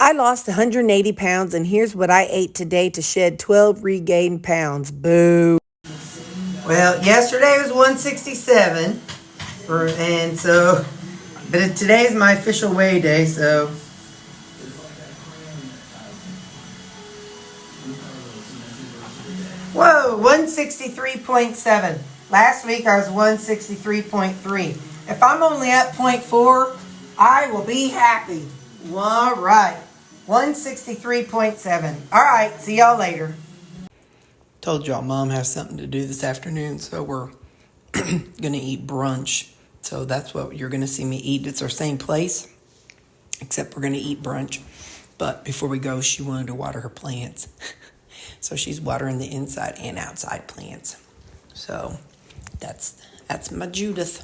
I lost 180 pounds, and here's what I ate today to shed 12 regained pounds. Boo. Well, yesterday was 167, and so, but today's my official weigh day, so. Whoa, 163.7. Last week I was 163.3. If I'm only at 0.4, I will be happy. All right. 163.7. All right. See y'all later. Told y'all Mom has something to do this afternoon, so we're going to eat brunch. So that's what you're going to see me eat. It's our same place, except we're going to eat brunch. But before we go, she wanted to water her plants. So she's watering the inside and outside plants. So that's my Judith.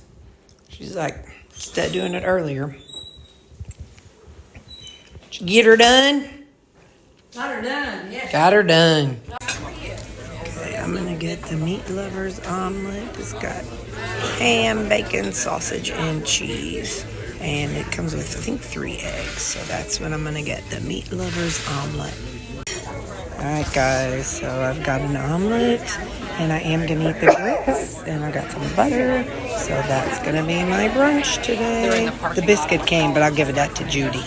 She's like, instead of doing it earlier. Did you get her done? Got her done, yes. Got her done. Okay, I'm going to get the meat lovers omelet. It's got ham, bacon, sausage, and cheese. And it comes with, I think, 3 eggs. So that's what I'm going to get, the meat lovers omelet. Alright guys, so I've got an omelet, and I am going to eat the grits, and I got some butter, so that's going to be my brunch today. The biscuit came, but I'll give that to Judy.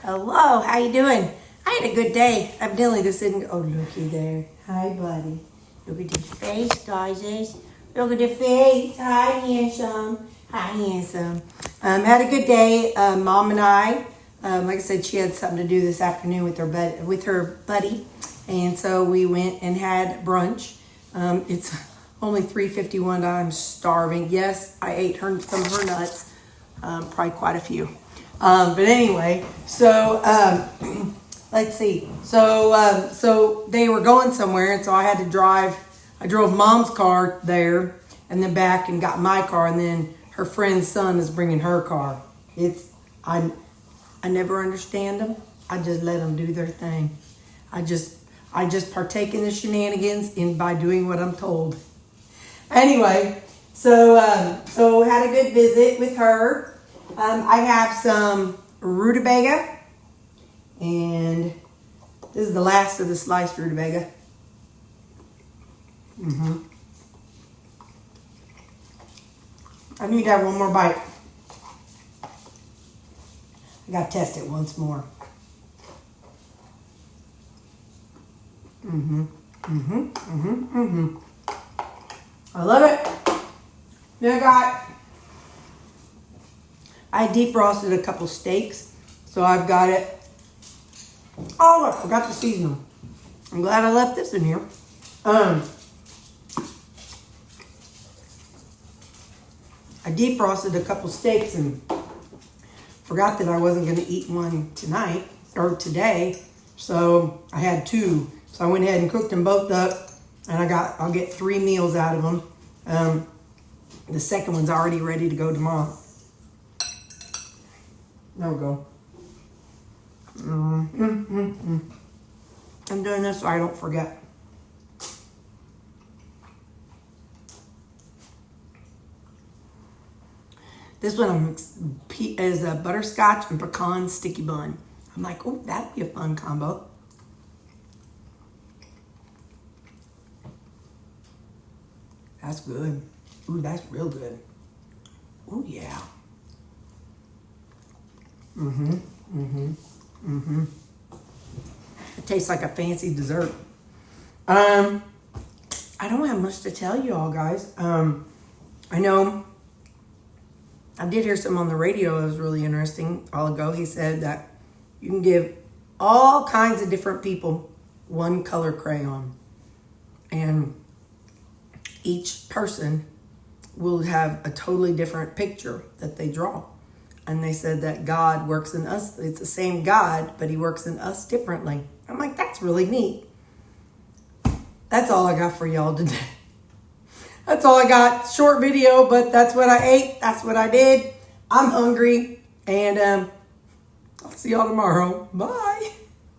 Hello, how you doing? I had a good day. Evidently this isn't, oh looky there. Hi buddy. Look at the face, guys. Look at the face. Hi, handsome. Hi, handsome. Had a good day. Mom and I, like I said, she had something to do this afternoon with her buddy, and so we went and had brunch. It's only 3:51. I'm starving. Yes, I ate some of her nuts, probably quite a few. But anyway, so let's see. So they were going somewhere, and so I had to drive. I drove Mom's car there and then back and got my car, and then her friend's son is bringing her car. I never understand them. I just let them do their thing. I just partake in the shenanigans by doing what I'm told. Anyway, so had a good visit with her. I have some rutabaga, and this is the last of the sliced rutabaga. I need to have one more bite. I gotta test it once more. I love it. Then I defrosted a couple steaks, so I've got it. Oh, I forgot to season them. I'm glad I left this in here. I defrosted a couple steaks and forgot that I wasn't going to eat one tonight or today, so I had 2. So I went ahead and cooked them both up, and I'll get 3 meals out of them. The second one's already ready to go tomorrow. There we go. I'm doing this so I don't forget. This one is a butterscotch and pecan sticky bun. I'm like, oh, that'd be a fun combo. That's good. Ooh, that's real good. Ooh, yeah. It tastes like a fancy dessert. I don't have much to tell you all, guys. I know I did hear some on the radio. It was really interesting a while ago. He said that you can give all kinds of different people one color crayon, and each person will have a totally different picture that they draw. And they said that God works in us. It's the same God, but he works in us differently. I'm like, that's really neat. That's all I got for y'all today. That's all I got. Short video, but that's what I ate. That's what I did. I'm hungry. And I'll see y'all tomorrow. Bye.